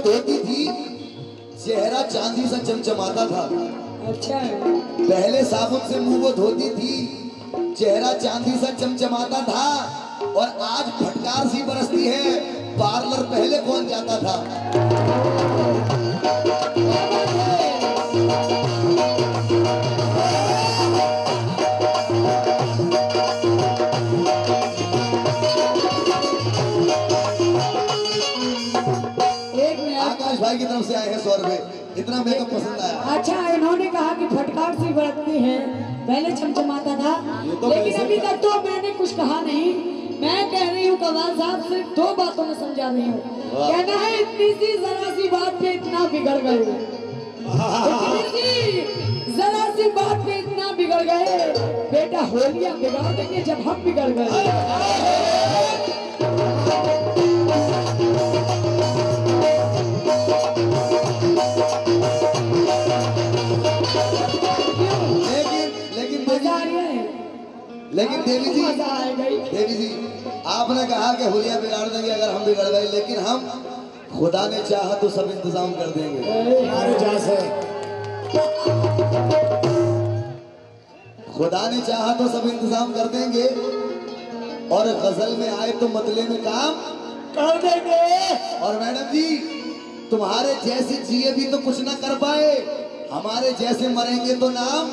धोती थी, चेहरा चांदी सा चमचमाता था। अच्छा पहले साबुन से मुंह वो धोती थी, चेहरा चांदी सा चमचमाता था, और आज फटकार सी बरसती है। पार्लर पहले कौन जाता था? आकाश भाई की तरफ से आए हैं 100 रुपए। इतना मेकअप पसंद आया। अच्छा, इन्होंने कहा कि फटकार सी बरतती है, पहले चमचमाता था, लेकिन अभी तक तो मैंने कुछ कहा नहीं। मैं कह रही हूँ कवाल साहब, सिर्फ 2 बातों में समझा रही हूँ। कहना है इतनी सी जरा सी बात पे इतना बिगड़ गए, इतनी सी जरा सी बात पे इतना बिगड़ गए। बेटा होलियां बिगाड़ देंगे जब हम बिगड़ गए। लेकिन देवी जी आपने कहा कि हुलिया बिगाड़ देंगे अगर हम बिगड़ गए, लेकिन हम खुदा ने चाहा तो सब इंतजाम कर देंगे। खुदा ने चाहा तो सब इंतजाम कर देंगे, और गजल में आए तो मतले में काम कर देंगे। और मैडम जी, तुम्हारे जैसे जिए भी तो कुछ ना कर पाए, हमारे जैसे मरेंगे तो नाम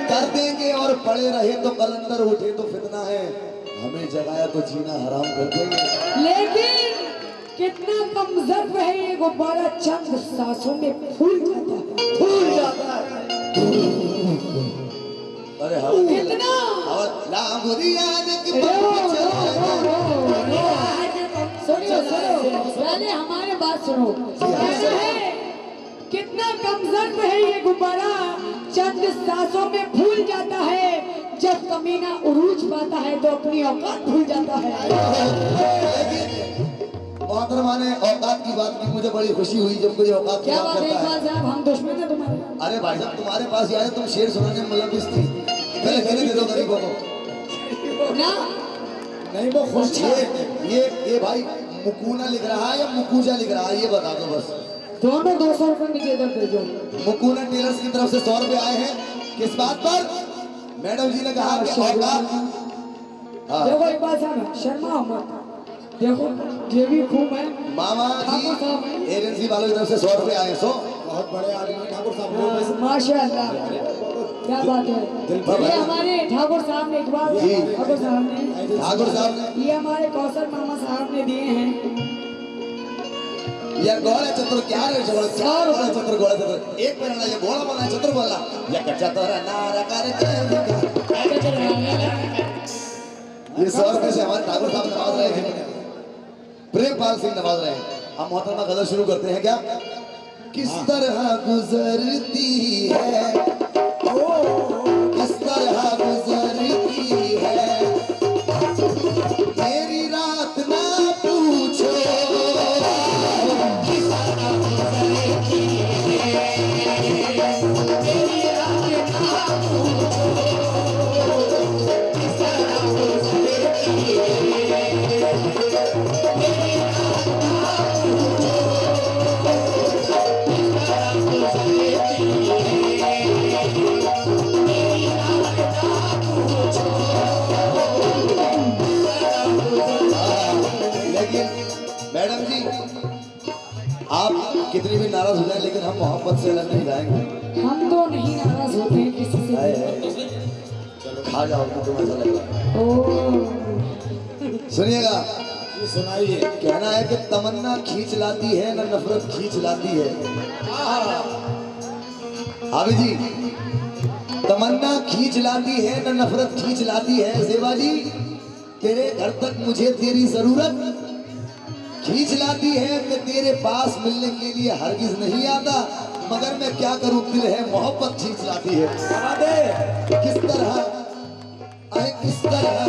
कर देंगे, और पड़े रहे तो कलंदर, उठे तो फितना है, हमें जगाया तो जीना हराम कर देंगे। लेकिन कितना कमजोर है ये गुब्बारा, चंद सांसों में फूल जाता है। अरे हाँ कितना सुनो, पहले हमारे बात सुनो। कितना कमजोर है ये गुब्बारा, चंद सांसों में फूल जाता है, जब कमीना उरूज पाता है तो अपनी औकात भूल जाता है। मोहतरमा ने औकात की बात की, मुझे बड़ी खुशी हुई जब कोई औकात की बात करता है। साहब हम दुश्मन है तुम्हारे? अरे भाई साहब, तुम्हारे पास आए तुम शेर सुनाने में मुलविस थी, पहले कहने दे दो गरीबों को ना। नहीं वो खुश ये भाई मुकूना लिख रहा है या मुकूजा लिख रहा है, ये बता दो बस। दोनों 200 रुपए नीचे इधर भेजो। मुकूना टेलर्स की तरफ से 100 रुपए आए हैं। किस बात पर? मैडम जी ने कहा कि देखो एक बात साहब, शर्मा मत, देखो ये भी खूब है। मामा जी एजेंसी वालों की तरफ से 100 रुपए आए। 100 बहुत बड़े आदमी ठाकुर साहब, माशाअल्लाह, क्या बात है। ये हमारे ठाकुर साहब ने इकबाल ठाकुर साहब ने ये हमारे कौशल मामा साहब ने दिए हैं। यार गोला चतुर क्या रे गोला चतुर एक महीना ये बोला बना चतुर बोला या कच्चा तोरा नारा करके। ये 100 रुपए से हमारे ठाकुर साहब नवाज रहे हैं, प्रेमपाल सिंह नवाज रहे हैं। हम मोहतरमा गजल शुरू करते हैं क्या? किस तरह गुजरती है, किस तरह गुजरती है मेरी रात, ना पूछो किस तरह गुजरती है मेरी रात, ना पूछो किस तरह गुजरती है मेरी रात, ना पूछो किस तरह मैडम जी आप कितनी भी नाराज हो जाए, लेकिन हम मोहब्बत से अलग नहीं जाएंगे। हम तो नहीं नाराज होते हैं किसी से। खा जाओ तो तुम ऐसा लगेगा। सुनिएगा, सुनाइए। कहना है कि तमन्ना खींच लाती है ना नफरत खींच लाती है। हावी जी, तमन्ना खींच लाती है ना नफरत खींच लाती है। सेवा जी, तेरे घर तक मुझे तेरी जरूरत खींच लाती है, मैं तेरे पास मिलने के लिए हरगिज नहीं आता, मगर मैं क्या करूं, दिल है मोहब्बत खींच लाती है। किस तरह किस तरह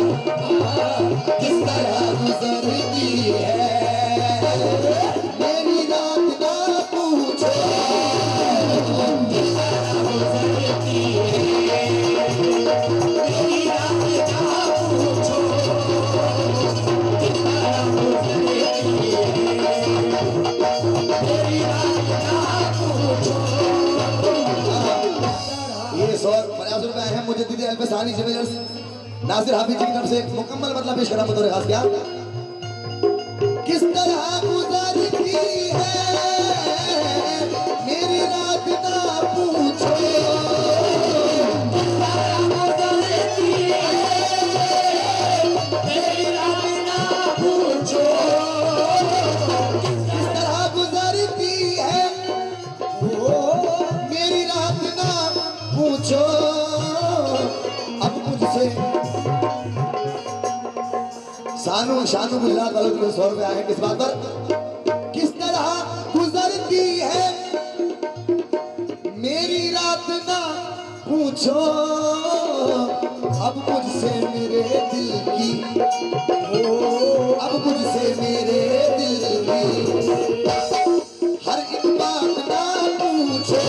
गुजरती है मेरी रात, ना पूछो किस तरह गुजरती है मेरी रात, ना पूछो किस तरह गुजरती है। ये 150 रुपए है मुझे दीदी अल्पसानी ज्वेलर्स नासिर हाफिज जी की तरफ से मुकम्मल मतलब पेश करा बतौर खास क्या किस तरह गुजरती है मेरी रात ना पूछो पूछो अब मुझसे शानू शानू मिला गलत में 100 रुपए आए किस बात पर किस तरह गुजरती है मेरी रात ना पूछो अब मुझसे मेरे दिल की अब मुझसे मेरे दिल की हर एक बात ना पूछो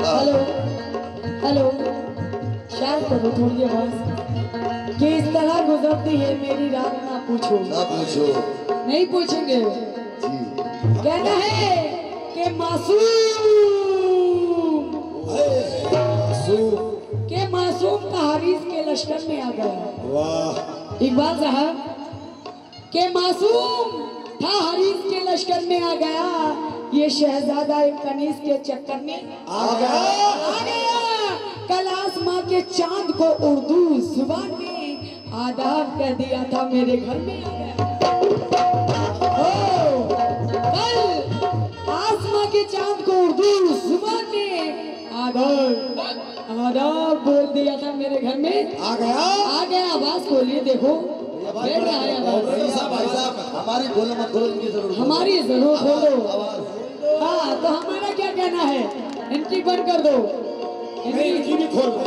हेलो हेलो शायद करो थोड़ी आवाज कि इस तरह गुजरती है मेरी रात ना पूछो नहीं पूछेंगे कहना है कि मासूम तहारीस के लश्कर में आ गया वाह इकबाल साहब के मासूम था हरीस के लश्कर में आ गया ये शहजादा एक कनीज के चक्कर में आ गया कल आसमां के चांद को उर्दू जुबान में आदाब कह दिया था मेरे घर में आ गया कल आसमां के चांद को उर्दू जुबान में आदाब बोल दिया था मेरे घर में आ गया आवाज खोलिए देखो बैठ रहा है भाई साहब हमारी बोलो मत बोलो इनकी जरूर हमारी जरूर बोलो हाँ तो हमारा क्या कहना है इनकी बंद कर दो इनकी भी खोलना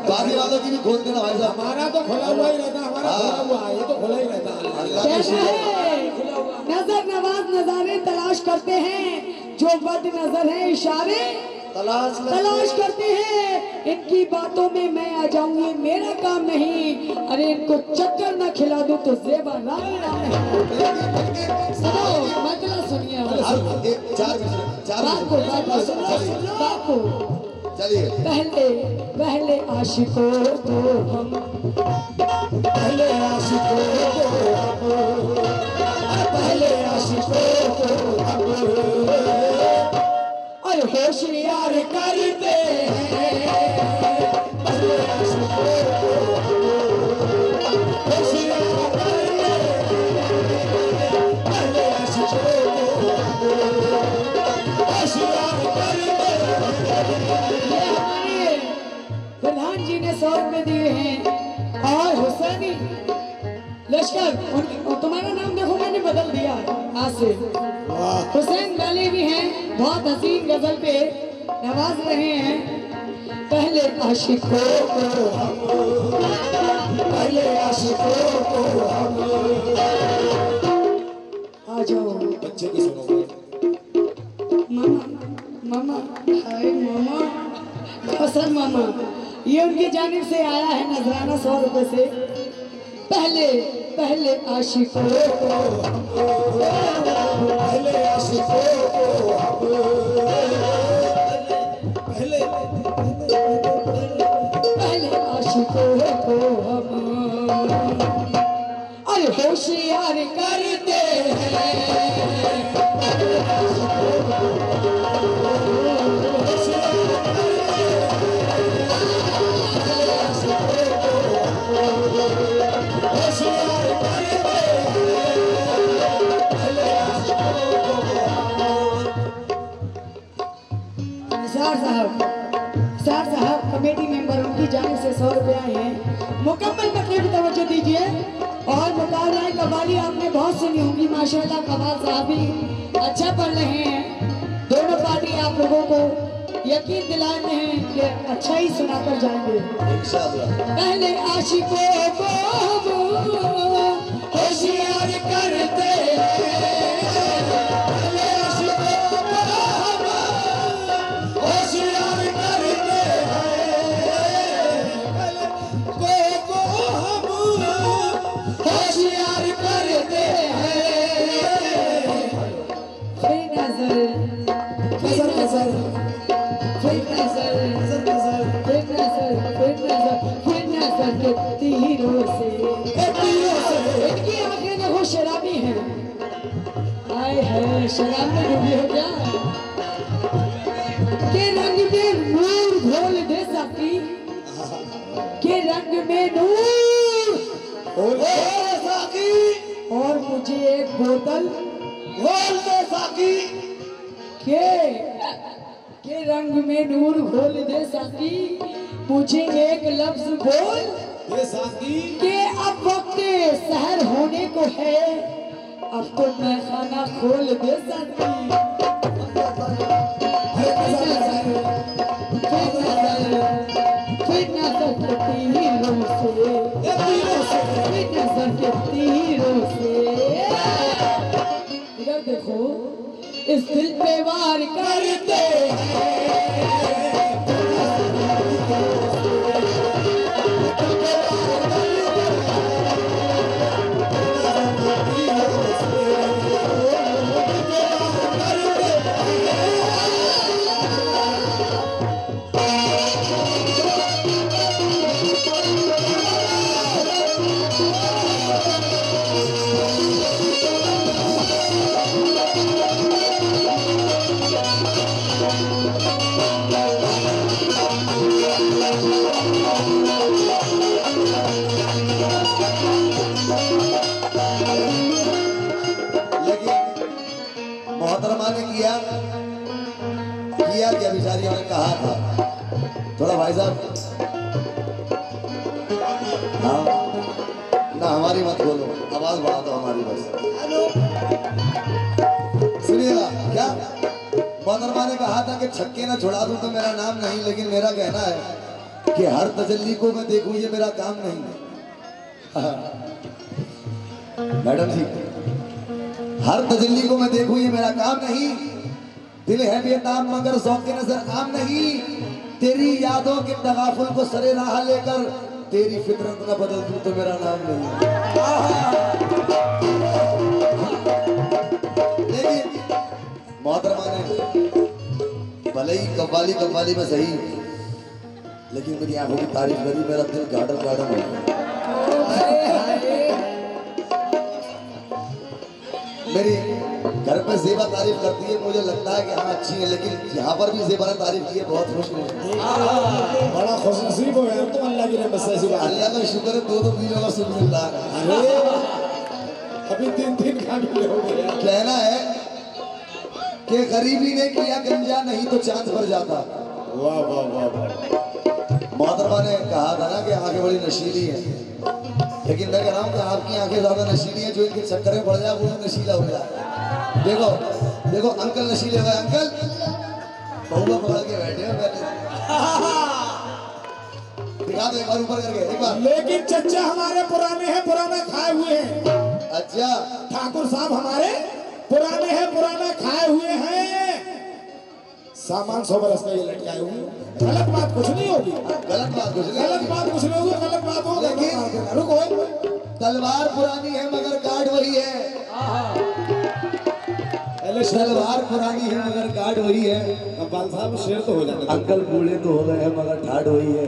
बाकी वालों की भी खोल देना भाई साहब हमारा तो खुला हुआ ही रहता हमारा खुला हुआ है ये तो खुला ही रहता है कैसा है नजर नवाज नजारे तलाश करते हैं जो बद नजर है इशारे तलाश करते हैं इनकी बातों में मैं आ जाऊंगी मेरा काम नहीं अरे इनको चक्कर न खिला दूं तो जेबा सुनो मतलब सुनिए बात को चलिए पहले आशिकों को हम पहले आशिकों को हम और होशियार करते हैं पहले आशिकों को होशियार करते हैं पहले आशिकों को होशियार करते हैं हमारे प्रधान जी ने 100 रुपए दिए हैं और हुसैनी लश्कर तुम्हारा नाम देखो मैंने बदल दिया आज से हुसैन गाली भी हैं बहुत हसीन गजल पे नवाज रहे हैं पहले आशिकों को आ जाओ बच्चे की सुनो मामा हाय मामा हसन मामा ये उनकी जानिब से आया है नजराना 100 रुपए से पहले आशिकों को हम अरे होशियार करते भी तवज्जो दीजिए। और मुकाबला कव्वाली आपने बहुत सुनी होंगी, माशाल्लाह कव्वाल साहब भी अच्छा पढ़ रहे हैं। दोनों पार्टी आप लोगों को यकीन दिलाते हैं कि अच्छा ही सुनाकर जाएंगे। इंशाअल्लाह। पहले आशिकों को होशियार करते हैं, पहले आशिकों को होशियार करते होशियार करते हैं। फिर नजर फिर नजर फिर नजर फिर नजर फिर नजर फिर नजर के तीरों से इनकी आंखें देखो शराबी हैं। आए है शराब में डूबी हो क्या के रंग में नूर घोल दे सकती, के रंग में नूर साकी और मुझे एक बोतल बोल दे साकी के रंग में नूर घोल दे साकी, मुझे एक लफ्ज बोल ये साथी के अब वक्त सहर होने को है, अब तो मैं खाना खोल दे साकी। फिर नजर के तीरों से इधर देखो, इस दिल पे वार करते मोहतरमा ने किया क्या बेचारियों ने कहा था। थोड़ा भाई साहब हाँ ना हमारी मत बोलो, आवाज बढ़ा दो हमारी बस। सुनिएगा क्या मोहतरमा ने कहा था कि छक्के ना छुड़ा दूं तो मेरा नाम नहीं, लेकिन मेरा कहना है कि हर तजल्ली को मैं देखूं ये मेरा काम नहीं है। मैडम जी हर तजल्ली को मैं देखूं ये मेरा काम नहीं, दिल है बेताब मगर शौक के नजर आम नहीं, तेरी यादों के तगाफुल को सरे राह लेकर तेरी फितरत न बदल दूं तो मेरा नाम नहीं। लेकिन मोहतरमा ने भले ही कव्वाली कव्वाली में सही, लेकिन मेरी आंखों की तारीफ करी, मेरा दिल गार्डन गार्डन हो गया। मेरी घर पे ज़ेबा तारीफ करती है, मुझे लगता है कि हाँ अच्छी है, लेकिन यहाँ पर भी ज़ेबा ने तारीफ की है, बहुत खुश हूँ। बड़ा खुशनसीब हो यार तुम, अल्लाह की रहमत से। अल्लाह का शुक्र है, दो बीजों का सुख मिल रहा है। अभी 3 काबिल हो गए। कहना है कि गरीबी ने किया गंजा नहीं तो चांद पर जाता। वाह वाह वाह वाह। मोहतरमा ने कहा था ना कि आंखें बड़ी नशीली है, लेकिन मैं कह रहा हूँ कि आपकी आंखें ज्यादा नशीली हैं, जो इनके चक्कर में पड़ जाए वो नशीला हो जाए। देखो देखो अंकल नशीले हो गए, अंकल बहुआ पकड़ के बैठे हो पहले। दिखा दो एक बार ऊपर करके एक बार। लेकिन चच्चा हमारे पुराने हैं, पुराना खाए हुए हैं। अच्छा ठाकुर साहब हमारे पुराने हैं, पुराना खाए हुए हैं। सामान 100 बरस का ये लटकाए हुए। गलत बात कुछ नहीं होगी, गलत बात कुछ नहीं, गलत बात कुछ नहीं होगी, गलत बात हो। लेकिन रुको, तलवार पुरानी है मगर गार्ड वही है। तलवार पुरानी है मगर गार्ड वही है। कपाल साहब शेर तो हो जाते। अंकल बूढ़े तो हो गए हैं मगर ठाड वही है।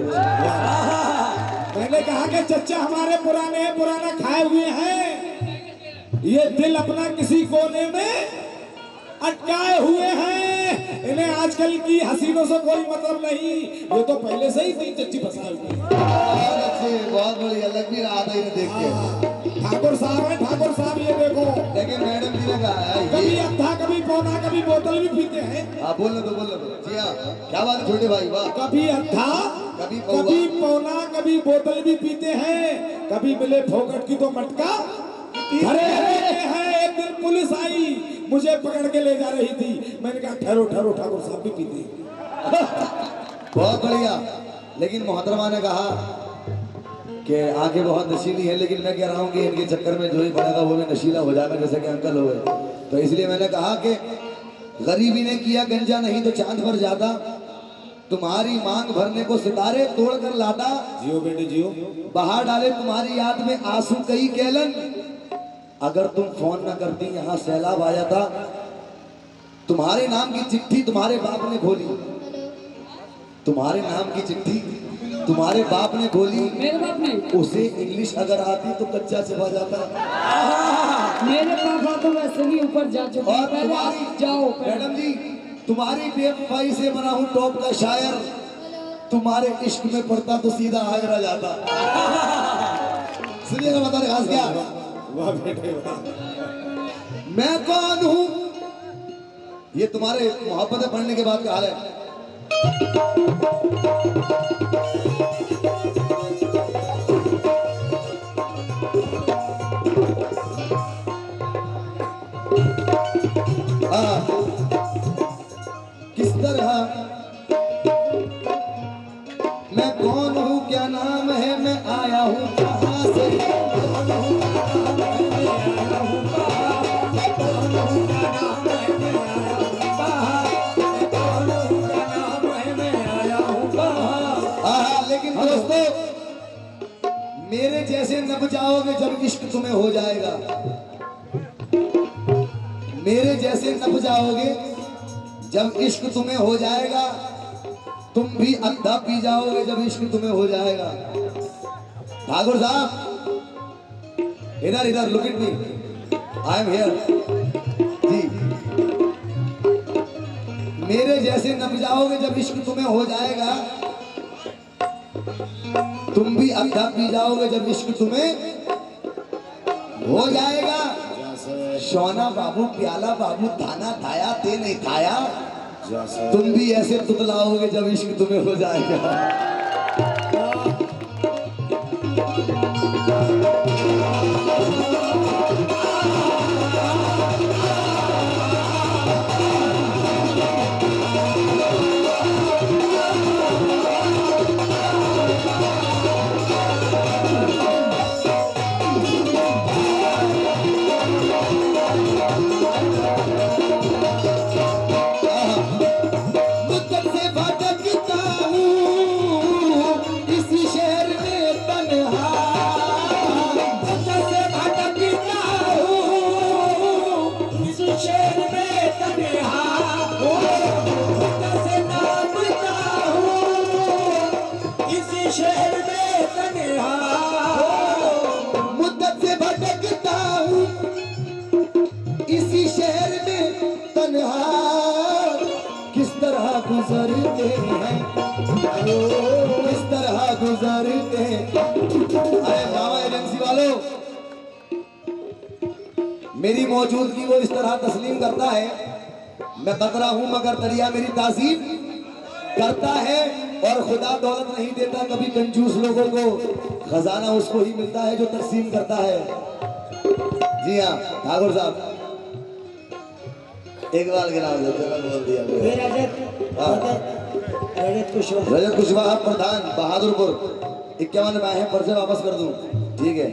मैंने कहा कि चच्चा हमारे पुराने हैं, पुराना खाए हुए हैं। ये दिल अपना किसी कोने में अटकाए हुए हैं। इन्हें आजकल की हसीनों से कोई मतलब नहीं, ये तो पहले से ही तीन चच्ची फंसा हुई। बहुत बढ़िया लग भी रहा था इन्हें देख के। ठाकुर साहब है, ठाकुर साहब ये देखो। लेकिन मैडम जी ने कहा है कभी अद्धा कभी पौना कभी बोतल भी पीते हैं। हाँ बोलने दो जी हाँ, क्या बात है छोटे भाई, वाह। कभी अद्धा कभी कभी पौना कभी बोतल भी पीते हैं। कभी मिले फोकट की तो मटका धरे हैं। एक दिन पुलिस आई, मुझे पकड़ के ले जा रही थी। मैंने कहा ठहरो ठहरो, ठाकुर साहब भी पीते। बहुत बढ़िया। लेकिन मोहतरमा ने कहा कि आंखें बहुत नशीली है, लेकिन मैं कह रहा हूँ कि इनके चक्कर में जो ही पड़ेगा वो भी नशीला हो जाएगा, जैसे कि अंकल हो गए। तो इसलिए मैंने कहा कि गरीबी ने किया गंजा नहीं तो चांद पर जाता, तुम्हारी मांग भरने को सितारे तोड़ कर लाता, जियो बेटे जियो। बहा डाले तुम्हारी याद में आंसू कई गैलन, अगर तुम फोन न करती यहाँ सैलाब आ जाता। तुम्हारे नाम की चिट्ठी तुम्हारे बाप ने खोली, तुम्हारे नाम की चिट्ठी तुम्हारे बाप ने खोली। मेरे बाप ने, उसे इंग्लिश अगर आती तो कच्चा चबा जाता। मेरे पापा तो वैसे भी ऊपर जा चुके हैं। और पहले आप जाओ। मैडम जी, तुम्हारी बेवफाई से बना हूँ टॉप का शायर, तुम्हारे इश्क में पड़ता तो सीधा आगरा जाता। सुनिएगा बता रहे खास क्या, वाह बेटे वाह। मैं कौन हूँ, ये तुम्हारे मोहब्बतें पढ़ने के बाद का हाल है। किस तरह मैं कौन हूँ, क्या नाम है, मैं आया हूँ कहाँ से, लेकिन दोस्तों मेरे जैसे नब जाओगे जब इश्क तुम्हें हो जाएगा, मेरे जैसे नब जाओगे जब इश्क तुम्हें हो जाएगा, तुम भी अंधा पी जाओगे जब इश्क तुम्हें हो जाएगा। ठाकुर साहब इधर इधर, look at me, I am here ji. मेरे जैसे नब जाओगे जब इश्क तुम्हें हो जाएगा, तुम भी अंधा पी जाओगे जब इश्क तुम्हें हो जाएगा। सोना बाबू प्याला बाबू थाना थाया ते नहीं खाया, तुम भी ऐसे तुतलाओगे जब इश्क तुम्हें हो जाएगा। किस तरह गुजरते हैं, किस तरह गुजरते हैं। अरे मामा एजेंसी वालों, मेरी मौजूदगी वो इस तरह तस्लीम करता है, मैं कतरा हूं मगर दरिया मेरी तासीब करता है। और खुदा दौलत नहीं देता कभी कंजूस लोगों को, खजाना उसको ही मिलता है जो तकसीम करता है। जी हाँ ठाकुर साहब, एक बार गिराओ, बोल दिया रजत कुशवाहा प्रधान बहादुरपुर 51 में है, पर्चे वापस कर दूं, ठीक है।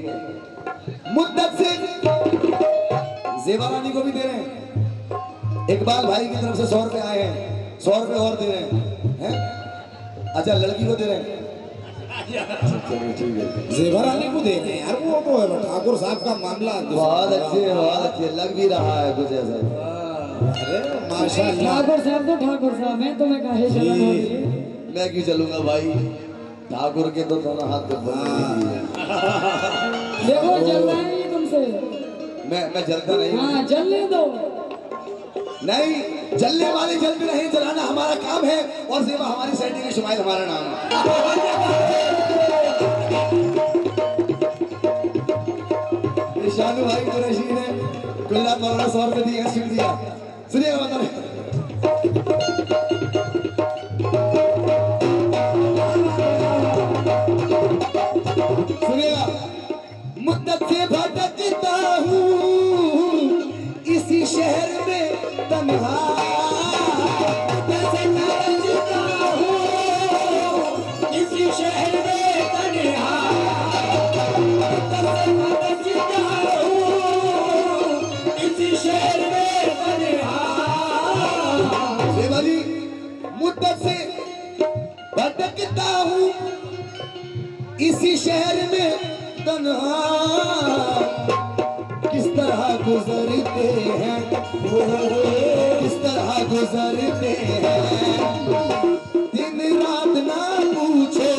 मुद्दत से जेबा रानी को भी दे रहे हैं, इकबाल भाई की तरफ से 100 रुपए आए हैं, 100 रुपए और दे रहे हैं। अच्छा लड़की को दे रहे हैं, ठीक है। जेवर रानी को दे रहे हैं यार, वो तो ठाकुर साहब का मामला बहुत अच्छे लग भी रहा है कुछ ऐसा। अरे माशाल्लाह, ठाकुर साहब तो ठाकुर साहब हैं, तो मैं काहे चला रही। मैं क्यों चलूंगा भाई, ठाकुर के तो दोनों हाथ पे देखो जल रहा है ये तुमसे। मैं जलता नहीं, हाँ जलने दो। नहीं जलने वाले जलते रहे, जलाना हमारा काम है, और सेवा हमारी सेटिंग है, शुमाइल हमारा नाम है। शानू भाई कुरैशी ने कुल्ला मौलाना 100 रुपए दिए, सिल दिया। सुनिएगा बता रहे, सुनिएगा मैं भटकता हूँ इसी शहर में तन्हा, कैसे भटकता हूँ इसी शहर में तन्हा, कैसे भटकता हूँ इसी शहर में तन्हा। देवाली मुद्दत से भटकता हूँ इसी शहर में तन्हा, किस तरह गुजरते हैं, किस तरह गुजरते हैं, दिन रात ना पूछे,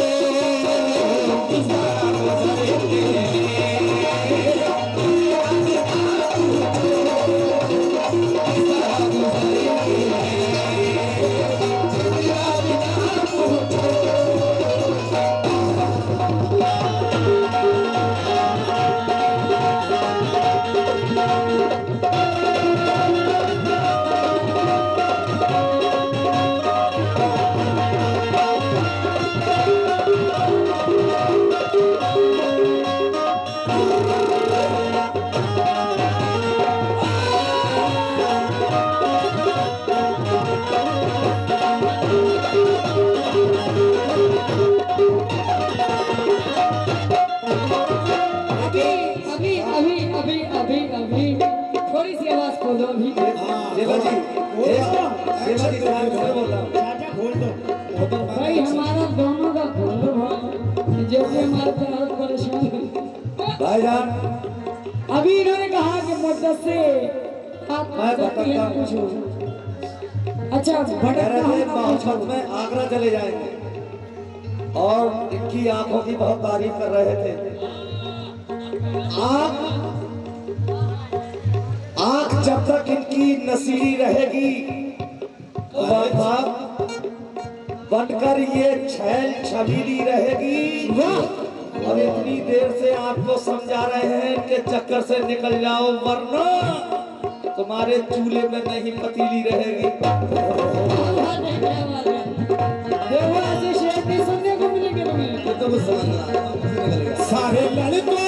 किस तरह गुजरते हैं, किस तरह गुजरते हैं, दिन रात ना पूछे। अभी थोड़ी सी आवाज खोलो अभी। भाई हमारा दोनों का खोलो भाई, जो भी हमारे तरह परेशान भाईजान अभी इन्होंने कहा कि मुद्दत से आप पूछो। अच्छा मोहब्बत में आगरा चले जाएंगे और इनकी आंखों की बहुत तारीफ कर रहे थे। आंख जब तक इनकी नसीली रहेगी बनकर ये छैल छबीली रहेगी। और इतनी देर से आपको समझा रहे हैं इनके चक्कर से निकल जाओ वरना तुम्हारे चूल्हे में नहीं पतीली रहेगी। सुनने को मिलेंगे तुम्हें सारे लड़कों